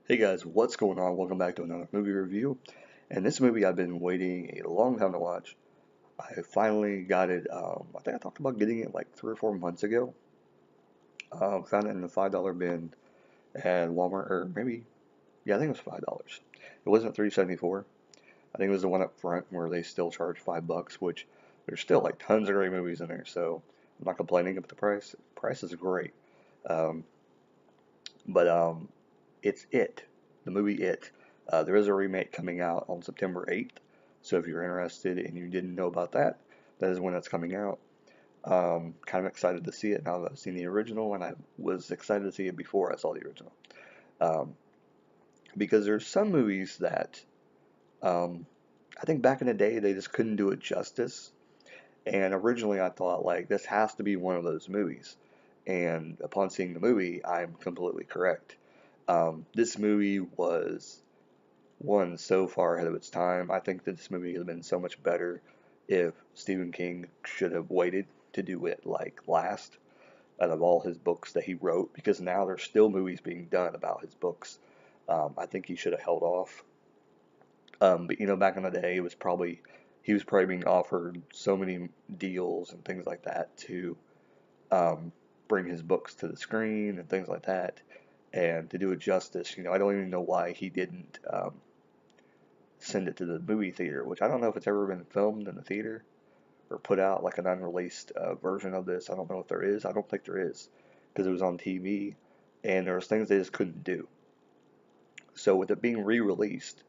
Hey guys, what's going on? Welcome back to another movie review. And this movie I've been waiting a long time to watch. I finally got it. I think I talked about getting it like 3 or 4 months ago. Found it in the $5 bin at Walmart, or maybe, yeah, I think it was $5. It wasn't 3.74. I think it was the one up front where they still charge $5, which there's still like tons of great movies in there. So I'm not complaining about the price. The price is great. Um, but it's It, the movie It. There is a remake coming out on September 8th, so if you're interested and you didn't know about that, that is when it's coming out. Kind of excited to see it now that I've seen the original, and I was excited to see it before I saw the original. Um, because there's some movies that um, I think back in the day they just couldn't do it justice, and originally I thought like this has to be one of those movies, and upon seeing the movie, I'm completely correct. This movie was one so far ahead of its time. I think that this movie would have been so much better if Stephen King should have waited to do it like last out of all his books that he wrote, because now there's still movies being done about his books. I think he should have held off. But back in the day, he was probably being offered so many deals and things like that to um, bring his books to the screen and things like that. And to do it justice, I don't even know why he didn't send it to the movie theater, which I don't know if it's ever been filmed in the theater or put out like an unreleased version of this. I don't know if there is. I don't think there is because it was on TV and there was things they just couldn't do. So with it being re-released,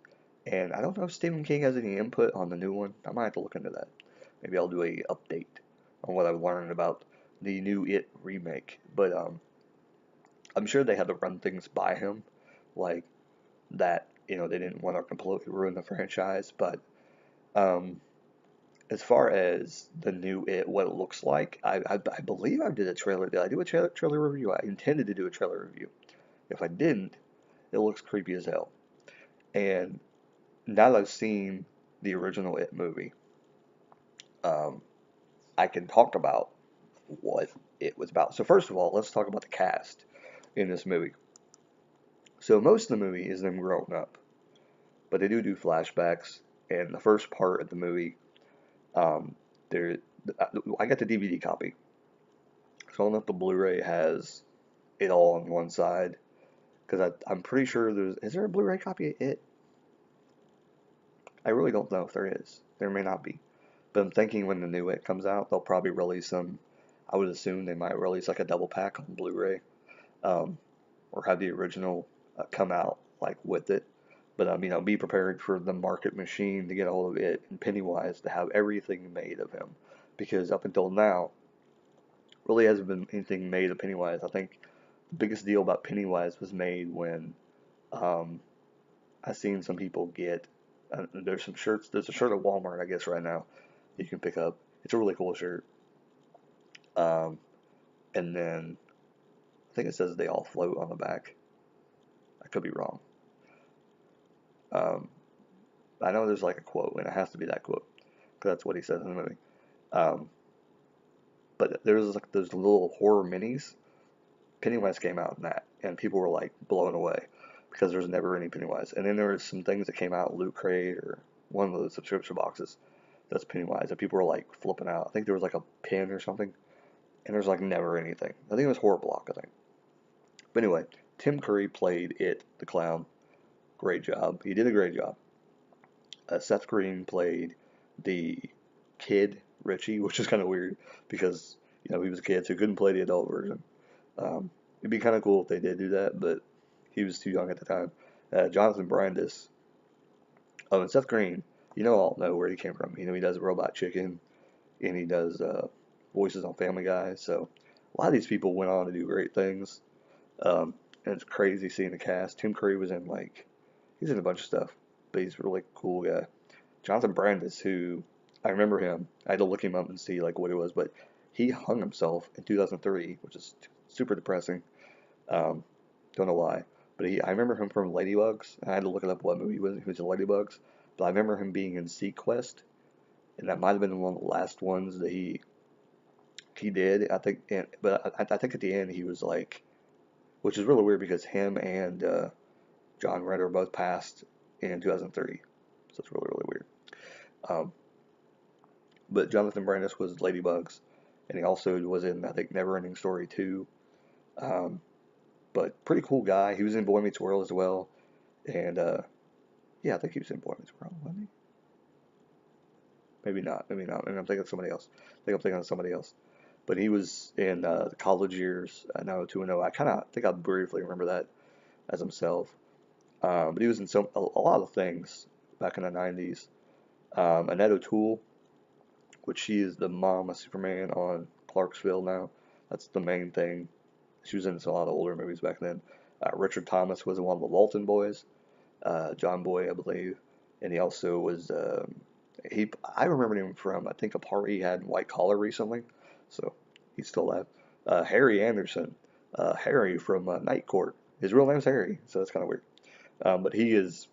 and I don't know if Stephen King has any input on the new one. I might have to look into that. Maybe I'll do a update on what I've learned about the new It remake. But I'm sure they had to run things by him, like that. They didn't want to completely ruin the franchise, but um, as far as the new It, what it looks like, I believe I did a trailer. Did I do a trailer review? I intended to do a trailer review. If I didn't, it looks creepy as hell. And now that I've seen the original It movie, um, I can talk about what it was about. So first of all, let's talk about the cast in this movie. So most of the movie is them growing up, but they do flashbacks. And the first part of the movie, um, there, I got the DVD copy. So I don't know if the Blu-ray has it all on one side, because I'm pretty sure is there a Blu-ray copy of it? I really don't know if there is. There may not be. But I'm thinking when the new It comes out, they'll probably release them. I would assume they might release like a double pack on Blu-ray, um, or have the original come out like with it. But be prepared for the market machine to get a hold of it and Pennywise to have everything made of him, because up until now, really hasn't been anything made of Pennywise. I think the biggest deal about Pennywise was made when um, I seen some people get. There's some shirts. There's a shirt at Walmart, I guess, right now you can pick up. It's a really cool shirt. Um, and then I think it says they all float on the back. I could be wrong. Um, I know there's like a quote, and it has to be that quote because that's what he says in the movie. Um, but there's like those little horror minis. Pennywise came out in that, and people were like blown away because there's never any Pennywise. And then there was some things that came out, Loot Crate or one of the subscription boxes that's Pennywise, and people were like flipping out. I think there was like a pin or something, and there's like never anything. I think it was Horror Block, I think. But anyway, Tim Curry played It, the clown. Great job. He did a great job. Seth Green played the kid, Richie, which is kind of weird because, he was a kid, so he couldn't play the adult version. It'd be kind of cool if they did do that, but he was too young at the time. Jonathan Brandis. Oh, and Seth Green. I'll know where he came from. He does Robot Chicken, and he does voices on Family Guy. So a lot of these people went on to do great things. And it's crazy seeing the cast. Tim Curry was in he's in a bunch of stuff, but he's a really cool guy. Jonathan Brandis, who I remember him. I had to look him up and see like what it was, but he hung himself in 2003, which is super depressing. Um, don't know why, but I remember him from Ladybugs. I had to look it up what movie he was in Ladybugs, but I remember him being in SeaQuest, and that might have been one of the last ones that he did. I think, but I think at the end he was like, which is really weird because him and John Ritter both passed in 2003. So it's really, really weird. Um, but Jonathan Brandis was Ladybugs, and he also was in, I think, Neverending Story 2. Um, but pretty cool guy. He was in Boy Meets World as well. And yeah, I think he was in Boy Meets World, wasn't he? Maybe not. Maybe not. Maybe I'm thinking of somebody else. I think I'm thinking of somebody else. But he was in the college years, 90210. I kind of think I briefly remember that as himself. But he was in a lot of things back in the 90s. Annette O'Toole, which she is the mom of Superman on Clarksville now. That's the main thing. She was in a lot of older movies back then. Richard Thomas was in one of the Walton Boys, John Boy, I believe, and he also was. I remember him from I think a part he had in White Collar recently, so he's still alive. Harry Anderson, Harry from Night Court. His real name's Harry, so that's kind of weird. But he is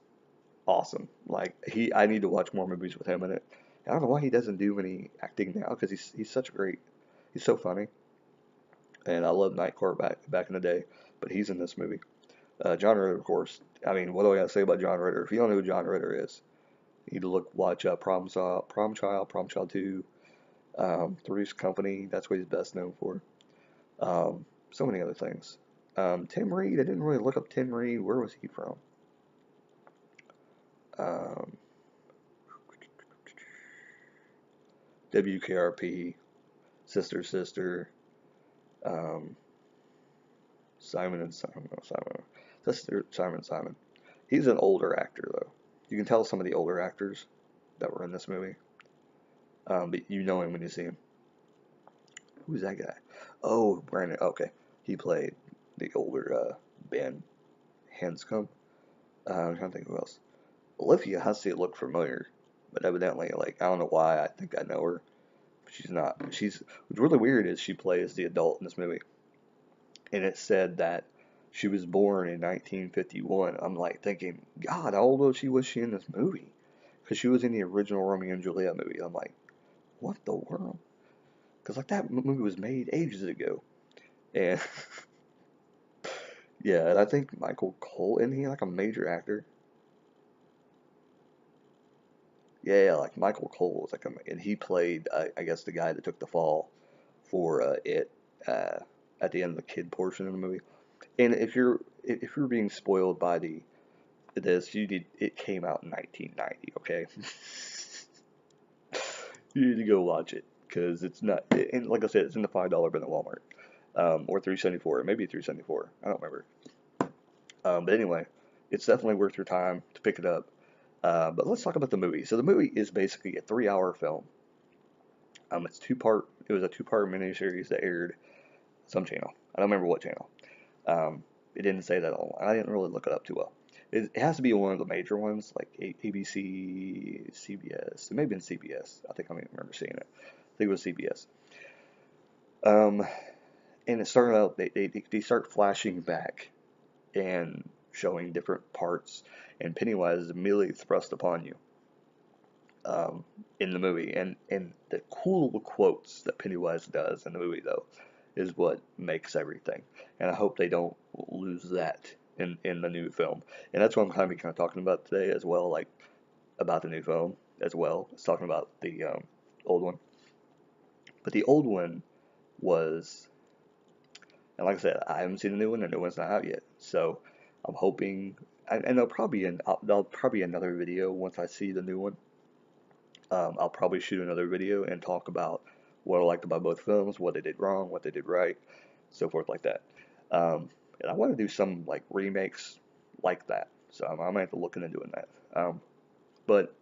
awesome. I need to watch more movies with him in it. I don't know why he doesn't do any acting now because he's such a great. He's so funny, and I love Night Court back in the day. But he's in this movie. John Ritter, of course. I mean, what do I gotta say about John Ritter? If you don't know who John Ritter is, you need to watch Prom Child 2, Three's Company. That's what he's best known for. So many other things. Tim Reed. I didn't really look up Tim Reed. Where was he from? Um, WKRP, Sister Sister, um, Simon and Simon, no, Simon, Sister Simon. He's an older actor though. You can tell some of the older actors that were in this movie. But you know him when you see him. Who's that guy? Oh, Brandon. Okay, he played the older Ben Hanscom. I'm trying to think who else. Olivia Hussey looked familiar, but evidently, like, I don't know why. I think I know her. She's not. What's really weird is she plays the adult in this movie, and it said that she was born in 1951. I'm like thinking, God, how old was she in this movie? Because she was in the original Romeo and Juliet movie. I'm like, what the world? Because like that movie was made ages ago, and yeah, and I think Michael Cole, isn't he like a major actor? Yeah, like Michael Cole was like, and he played, I guess, the guy that took the fall for it uh, at the end of the kid portion of the movie. And if you're being spoiled by it came out in 1990, okay? You need to go watch it because it's not. And like I said, it's in the $5 bin at Walmart, or 3.74, maybe 3.74. I don't remember. But anyway, it's definitely worth your time to pick it up. But let's talk about the movie. So the movie is basically a 3-hour film. It's two part. It was a two-part miniseries that aired some channel. I don't remember what channel. It didn't say that all. I didn't really look it up too well. It has to be one of the major ones, like ABC, CBS. It may have been CBS. I think I remember seeing it. I think it was CBS. Um, and it started out. They start flashing back and showing different parts, and Pennywise is immediately thrust upon you um, in the movie. And the cool quotes that Pennywise does in the movie, though, is what makes everything. And I hope they don't lose that in the new film. And that's what I'm kind of talking about today as well, like about the new film as well. It's talking about the old one. But the old one was, and like I said, I haven't seen the new one. The new one's not out yet. So I'm hoping, and there'll probably be another video once I see the new one. I'll probably shoot another video and talk about what I liked about both films, what they did wrong, what they did right, so forth like that. And I want to do some like remakes like that, so I might have to look into doing that. But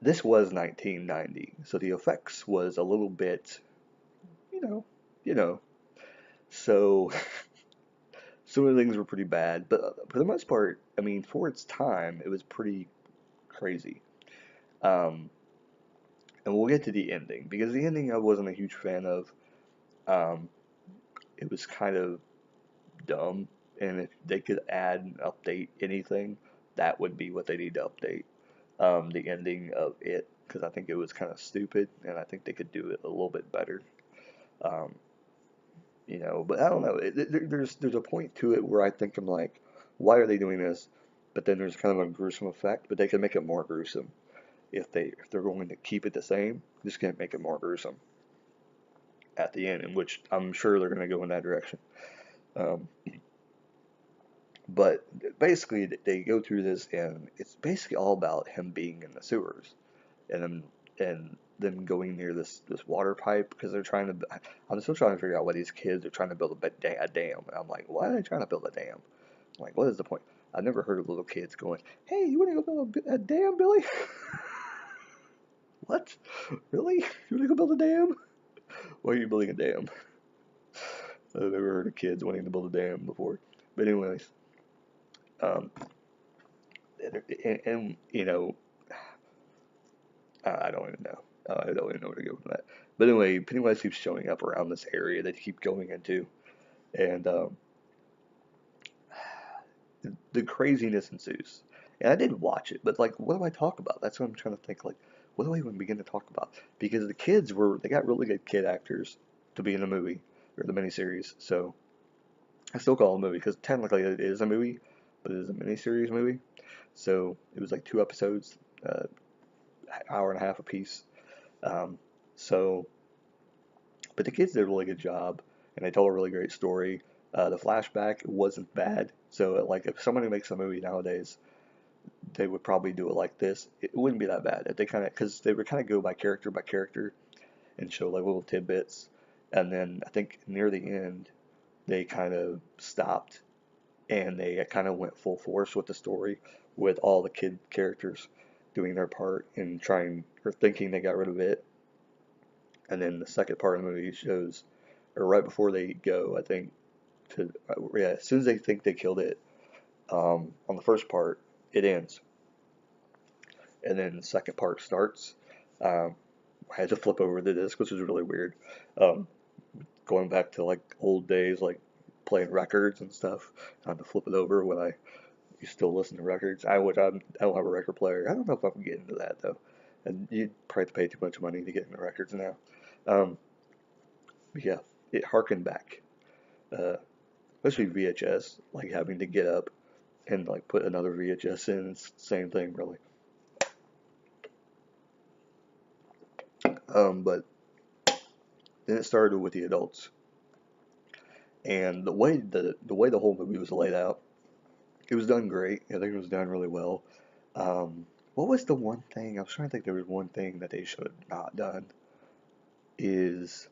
this was 1990, so the effects was a little bit, you know, you know. So some of the things were pretty bad, but for the most part, I mean, for its time, it was pretty crazy. Um, and we'll get to the ending because the ending I wasn't a huge fan of. Um, it was kind of dumb, and if they could add and update anything, that would be what they need to update. The ending of it, because I think it was kind of stupid, and I think they could do it a little bit better. Um, but I don't know. There's a point to it where I think I'm like, why are they doing this? But then there's kind of a gruesome effect, but they can make it more gruesome if they're going to keep it the same. Just can't make it more gruesome at the end, in which I'm sure they're going to go in that direction. Um, but basically, they go through this, and it's basically all about him being in the sewers, and them going near this water pipe because they're trying to. I'm still trying to figure out why these kids are trying to build a dam. And I'm like, why are they trying to build a dam? I'm like, what is the point? I've never heard of little kids going, "Hey, you want to go build a dam, Billy?" What? Really? You want to go build a dam? Why are you building a dam? I've never heard of kids wanting to build a dam before. But anyways, um, and you know, I don't even know. I don't even know where to go with that. But anyway, Pennywise keeps showing up around this area that they keep going into, and the craziness ensues. And I did watch it, but like, what do I talk about? That's what I'm trying to think. Like, what do I even begin to talk about? Because the kids they got really good kid actors to be in the movie or the miniseries. So I still call it a movie because technically it is a movie, but it is a miniseries movie. So it was like 2 episodes, hour and a half apiece. Um, so, but the kids did a really good job, and they told a really great story. The flashback wasn't bad. So, like, if somebody makes a movie nowadays, they would probably do it like this. It wouldn't be that bad if they kind of, because they would kind of go by character and show like little tidbits. And then I think near the end, they kind of stopped and they kind of went full force with the story, with all the kid characters doing their part and trying or thinking they got rid of it. And then the second part of the movie shows, or right before they go, I think, to yeah, as soon as they think they killed it, on the first part, it ends, and then the second part starts. Um, I had to flip over the disc, which is really weird. Um, Going back to like old days, like playing records and stuff. I had to flip it over when I you still listen to records. I don't have a record player. I don't know if I can get into that though. And you'd probably have to pay too much money to get into records now. Um, but yeah, it harkened back, uh, especially VHS, like having to get up and like put another VHS in. It's the same thing, really. But then it started with the adults, and the way the whole movie was laid out, it was done great. I think it was done really well. What was the one thing I was trying to think? There was one thing that they should have not done. Is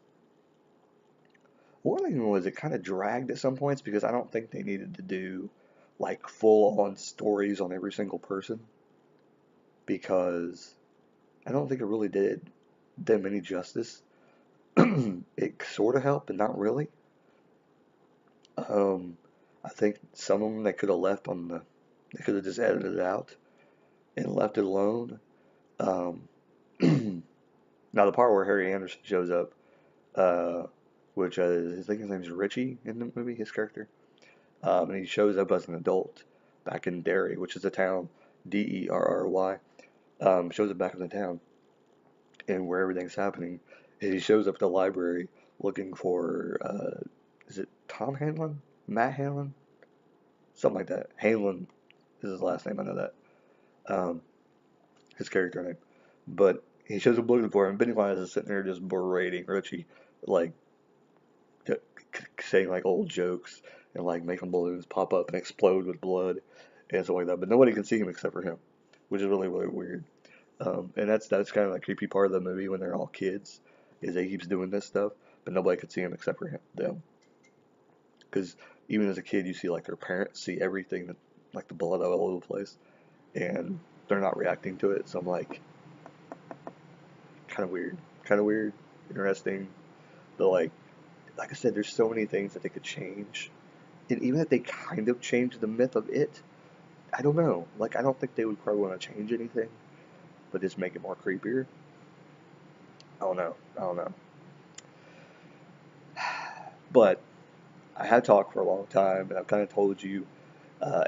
one thing was it kind of dragged at some points because I don't think they needed to do like full on stories on every single person because I don't think it really did them any justice. It sort of helped, but not really. Um, I think some of them they could have just edited it out and left it alone. Um, Now the part where Harry Anderson shows up, uh, which I think his name is Richie in the movie, his character, and he shows up as an adult back in Derry, which is a town, Derry, shows up back in the town and where everything's happening. And he shows up at the library looking for, is it Tom Hanlon? Matt Hanlon? Something like that. Hanlon is his last name, I know that. Um, his character name. But he shows up looking for him. Pennywise is sitting there just berating Richie, like saying like old jokes and like making balloons pop up and explode with blood and stuff like that. But nobody can see him except for him, which is really really weird. And that's kind of the creepy part of the movie when they're all kids, is that he keeps doing this stuff, but nobody can see him except for him, them. Because even as a kid, you see like their parents see everything, that, like the blood all over the place, and they're not reacting to it. So I'm kind of weird, interesting. But like I said, there's so many things that they could change, and even if they kind of change the myth of it, I don't know. Like I don't think they would probably want to change anything, but just make it more creepier. I don't know. I don't know. But I have talked for a long time, and I've kind of told you,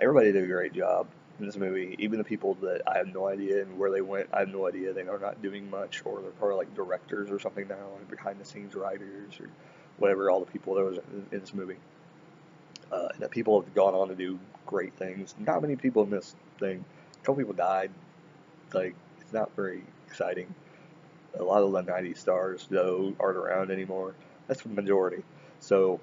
everybody did a great job in this movie. Even the people that I have no idea and where they went, I have no idea. They are not doing much, or they're probably like directors or something now, like behind the scenes writers or whatever. All the people that was in this movie, and that people have gone on to do great things. Not many people in this thing. A couple people died. Like, it's not very exciting. A lot of the 90s stars, though, aren't around anymore. That's the majority. So,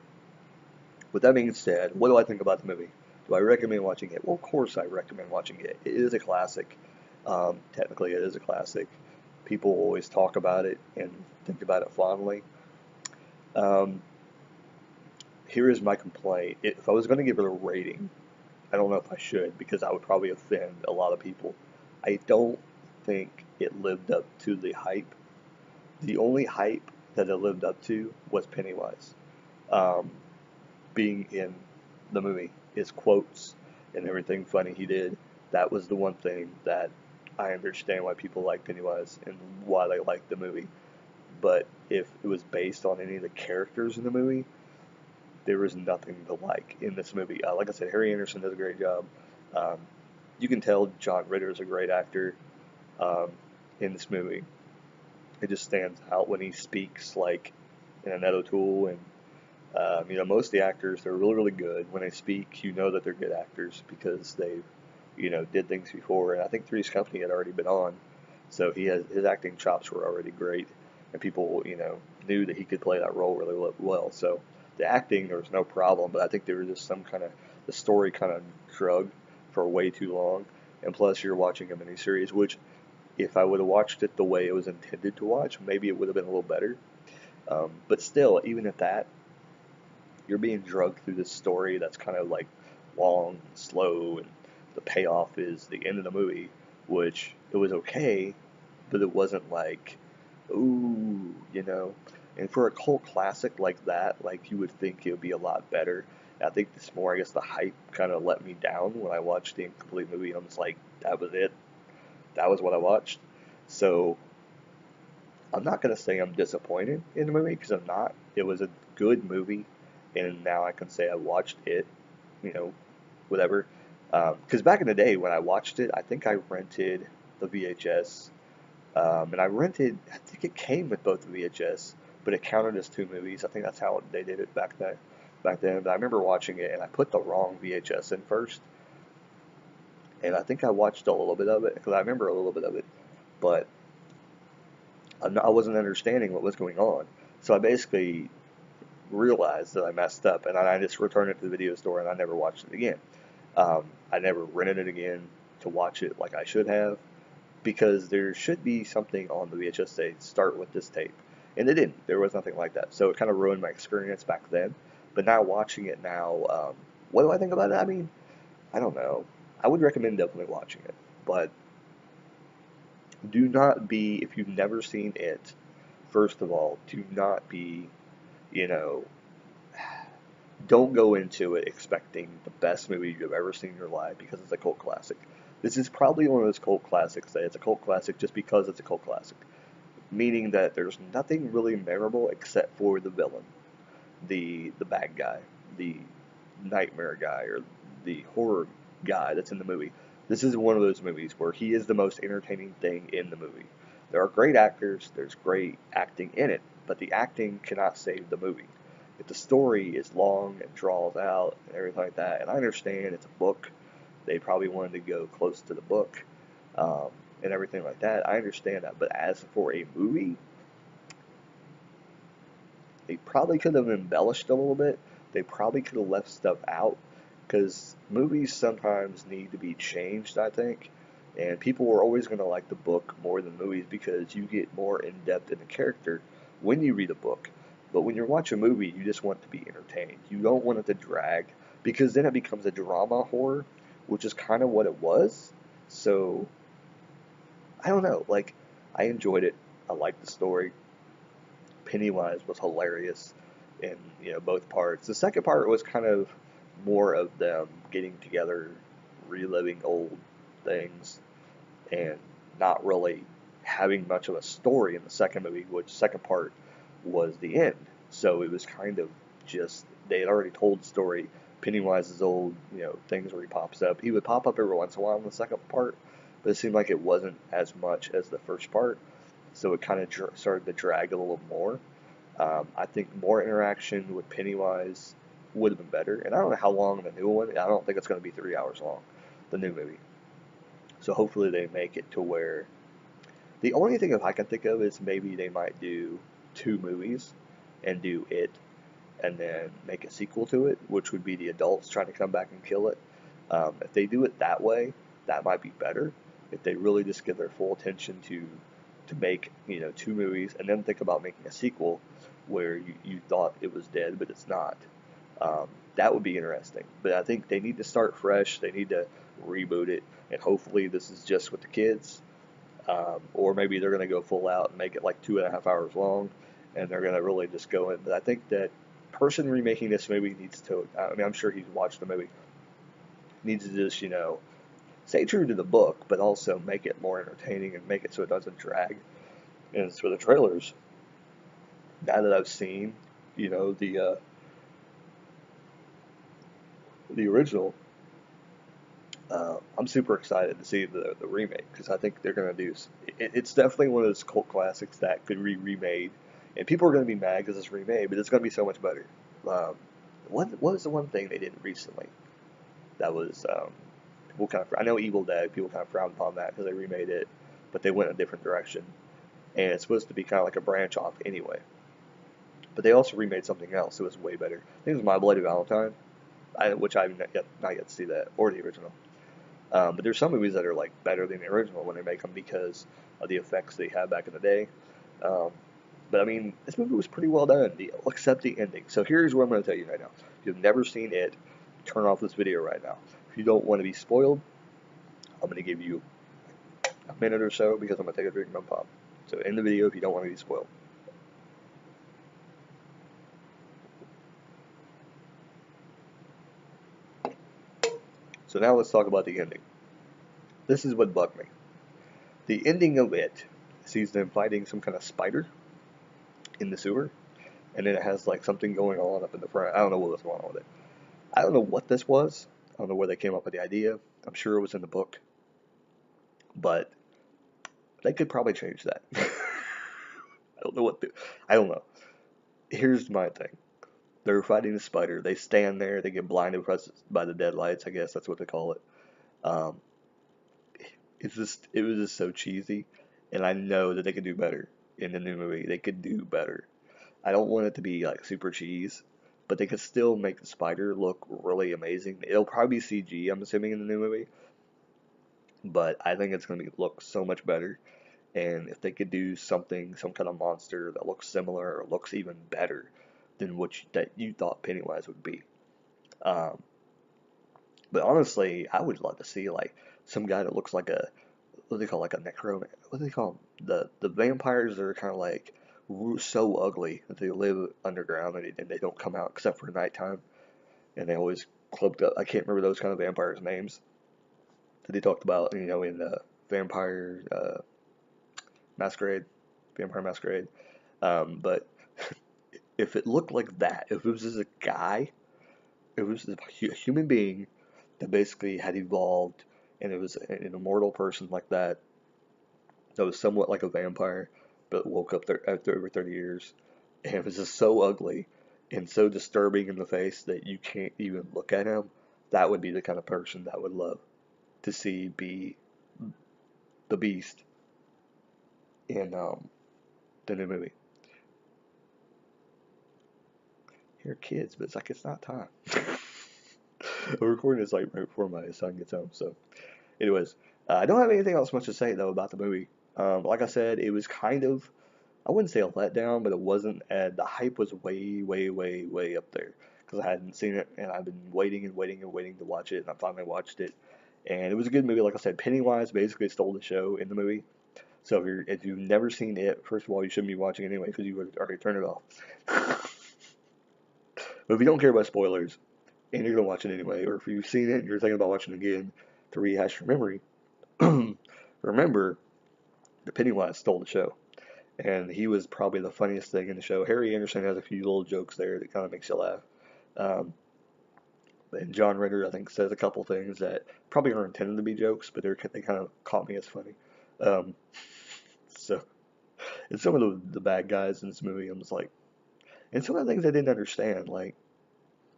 with that being said, what do I think about the movie? Do I recommend watching it? Well, of course I recommend watching it. It is a classic. Technically, it is a classic. People always talk about it and think about it fondly. Um, Here is my complaint. If I was going to give it a rating, I don't know if I should because I would probably offend a lot of people. I don't think it lived up to the hype. The only hype that it lived up to was Pennywise. Um, Being in the movie, his quotes and everything funny he did, that was the one thing that I understand why people like Pennywise and why they like the movie. But if it was based on any of the characters in the movie, there was nothing to like in this movie. Like I said, Harry Anderson does a great job. Um, you can tell John Ritter is a great actor um, in this movie. It just stands out when he speaks like in Annette O'Toole and most of the actors, they're really, really good. When they speak, you know that they're good actors because they've, did things before. And I think Three's Company had already been on, so his acting chops were already great, and people, knew that he could play that role really well. So the acting, there was no problem, but I think there was just the story kind of drug for way too long. And plus, you're watching a miniseries, which if I would have watched it the way it was intended to watch, maybe it would have been a little better. But still, even at that, you're being drugged through this story that's kind of like long and slow, and the payoff is the end of the movie, which it was okay, but it wasn't like, ooh. And for a cult classic like that, like you would think it would be a lot better. I think this more, I guess, the hype kind of let me down when I watched the incomplete movie. I'm just like, that was it. That was what I watched. So I'm not gonna say I'm disappointed in the movie because I'm not. It was a good movie, and now I can say I watched it, you know, whatever. Because back in the day when I watched it, I think I rented the VHS, and I think it came with both the VHS, but it counted as two movies. I think that's how they did it back then. But I remember watching it, and I put the wrong VHS in first, and I think I watched a little bit of it because I remember a little bit of it, but I wasn't understanding what was going on. So I basically realized that I messed up, and I just returned it to the video store, and I never watched it again. I never rented it again to watch it like I should have, because there should be something on the VHS say start with this tape, and it didn't. There was nothing like that, so it kind of ruined my experience back then. But now watching it now, what do I think about it? I mean, I don't know. I would recommend definitely watching it, but do not be, if you've never seen it, first of all, do not be, you know, don't go into it expecting the best movie you've ever seen in your life because it's a cult classic. This is probably one of those cult classics that it's a cult classic just because it's a cult classic, meaning that there's nothing really memorable except for the villain, the bad guy, the nightmare guy, or the horror guy that's in the movie. This is one of those movies where he is the most entertaining thing in the movie. There are great actors, there's great acting in it, but the acting cannot save the movie. If the story is long and draws out and everything like that, and I understand it's a book, they probably wanted to go close to the book um, and everything like that. I understand that, but as for a movie, they probably could have embellished a little bit. They probably could have left stuff out because movies sometimes need to be changed, I think. And people are always going to like the book more than movies because you get more in depth in the character when you read a book. But when you watch a movie, you just want to be entertained. You don't want it to drag because then it becomes a drama horror, which is kind of what it was. So I don't know. Like, I enjoyed it. I liked the story. Pennywise was hilarious in both parts. The second part was kind of more of them getting together, reliving old things, and not really having much of a story in the second movie, which second part was the end. So it was kind of just they had already told the story. Pennywise's old, things where he pops up. He would pop up every once in a while in the second part, but it seemed like it wasn't as much as the first part. So it kind of started to drag a little more. I think more interaction with Pennywise would have been better. And I don't know how long the new one. I don't think it's going to be 3 hours long, the new movie. So hopefully they make it to where the only thing if I can think of is maybe they might do two movies and do it and then make a sequel to it, which would be the adults trying to come back and kill it. If they do it that way, that might be better. If they really just give their full attention to make two movies and then think about making a sequel where you thought it was dead but it's not, that would be interesting. But I think they need to start fresh. They need to reboot it, and hopefully this is just with the kids, or maybe they're going to go full out and make it like 2.5 hours long, and they're going to really just go in. But I think that person remaking this movie needs to. I mean, I'm sure he's watched the movie. Needs to just stay true to the book, but also make it more entertaining and make it so it doesn't drag. And for the trailers, now that I've seen, the original, I'm super excited to see the remake because I think they're gonna do. It's definitely one of those cult classics that could be remade, and people are gonna be mad because it's remade, but it's gonna be so much better. Um, what was the one thing they did recently that was people kind of I know Evil Dead people kind of frowned upon that because they remade it, but they went a different direction, and it's supposed to be kind of like a branch off anyway. But they also remade something else that was way better. I think it was My Bloody Valentine, which I've not yet to see that or the original. But there's some movies that are like better than the original when they make them because of the effects they had back in the day. Um, but I mean, this movie was pretty well done, except the ending. So here's what I'm going to tell you right now. If you've never seen it, turn off this video right now. If you don't want to be spoiled, I'm going to give you a minute or so because I'm going to take a drink of my pop. So end the video if you don't want to be spoiled. So now let's talk about the ending. This is what bugged me. The ending of it sees them fighting some kind of spider in the sewer, and then it has like something going on up in the front. I don't know what was going on with it. I don't know what this was. I don't know where they came up with the idea. I'm sure it was in the book, but they could probably change that. I don't know what. I don't know. Here's my thing. They're fighting the spider. They stand there. They get blinded by the deadlights. I guess that's what they call it. Um, it was just so cheesy, and I know that they could do better in the new movie. They could do better. I don't want it to be like super cheese, but they could still make the spider look really amazing. It'll probably be CG, I'm assuming, in the new movie, but I think it's going to look so much better. And if they could do something, some kind of monster that looks similar or looks even better than that you thought Pennywise would be. Um, but honestly, I would love to see like some guy that looks like a what do they call like a necromancer? What do they call them? The vampires that are kind of like so ugly that they live underground and they don't come out except for nighttime, and they always clubbed up. I can't remember those kind of vampires' names that they talked about, in Vampire Masquerade, Vampire Masquerade. But if it looked like that, if it was just a guy, if it was just a human being that basically had evolved, and it was an immortal person like that, that was somewhat like a vampire, but woke up there after over 30 years, and it was just so ugly and so disturbing in the face that you can't even look at him. That would be the kind of person that I would love to see be the Beast in the new movie. Here, kids, but it's like it's not time. I'm recording this like right before my son gets home. So, anyways, I don't have anything else much to say though about the movie. Like I said, it was kind of I wouldn't say a letdown, but it wasn't. The hype was way, way, way, way up there because I hadn't seen it, and I've been waiting and waiting and waiting to watch it, and I finally watched it, and it was a good movie. Like I said, Pennywise basically stole the show in the movie. So if you've never seen it, first of all, you shouldn't be watching anyway because you would already turn it off. But if you don't care about spoilers and you're gonna watch it anyway, or if you've seen it and you're thinking about watching it again to rehash your memory, remember the Pennywise stole the show. And he was probably the funniest thing in the show. Harry Anderson has a few little jokes there that kind of makes you laugh. Um, and John Ritter, I think, says a couple things that probably aren't intended to be jokes, but they kind of caught me as funny. Um, so, and some of the bad guys in this movie, I'm just like, and some of the things I didn't understand, like,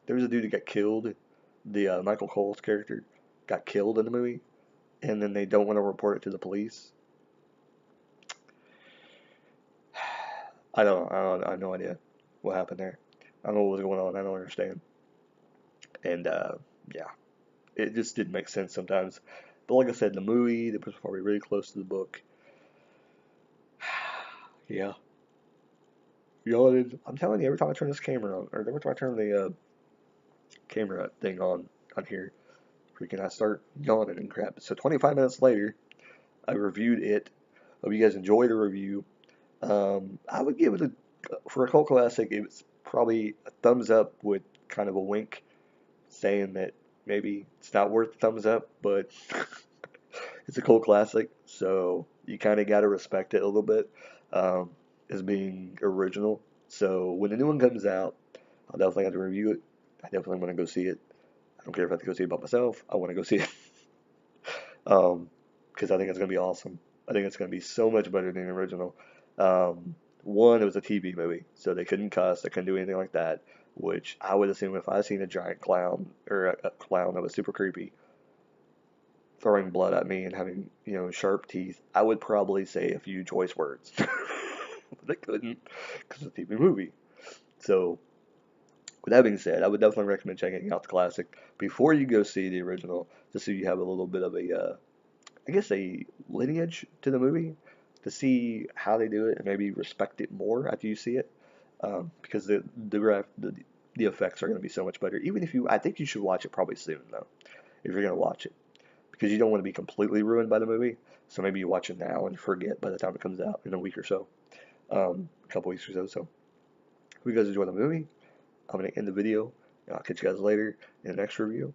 There was a dude that got killed. The Michael Cole's character got killed in the movie, and then they don't want to report it to the police. I have no idea what happened there. I don't know what was going on. I don't understand. And yeah, it just didn't make sense sometimes. But like I said, the movie that was probably really close to the book. Yeah, yawning. I'm telling you, every time I turn this camera on, or every time I turn the camera thing on here, freaking I start yawning and crap. So 25 minutes later, I reviewed it. Hope you guys enjoyed the review. I would give it for a cult classic, it's probably a thumbs up with kind of a wink, saying that maybe it's not worth the thumbs up, but it's a cult classic, so you kind of got to respect it a little bit um, as being original. So when the new one comes out, I'll definitely have to review it. I definitely want to go see it. I don't care if I have to go see it by myself. I want to go see it because I think it's going to be awesome. I think it's going to be so much better than the original. Um, One, it was a TV movie, so they couldn't cuss, they couldn't do anything like that, which I would assume if I seen a giant clown or a clown that was super creepy throwing blood at me and having, sharp teeth, I would probably say a few choice words. But they couldn't because it's a TV movie. So, with that being said, I would definitely recommend checking out the classic before you go see the original, just so you have a little bit of I guess, a lineage to the movie to see how they do it and maybe respect it more after you see it. Because the effects are going to be so much better. Even if I think you should watch it probably soon though, if you're going to watch it, because you don't want to be completely ruined by the movie. So maybe you watch it now and forget by the time it comes out in a week or so, a couple weeks or so. So, if you guys enjoy the movie, I'm going to end the video. And I'll catch you guys later in the next review.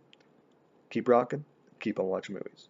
Keep rocking, keep on watching movies.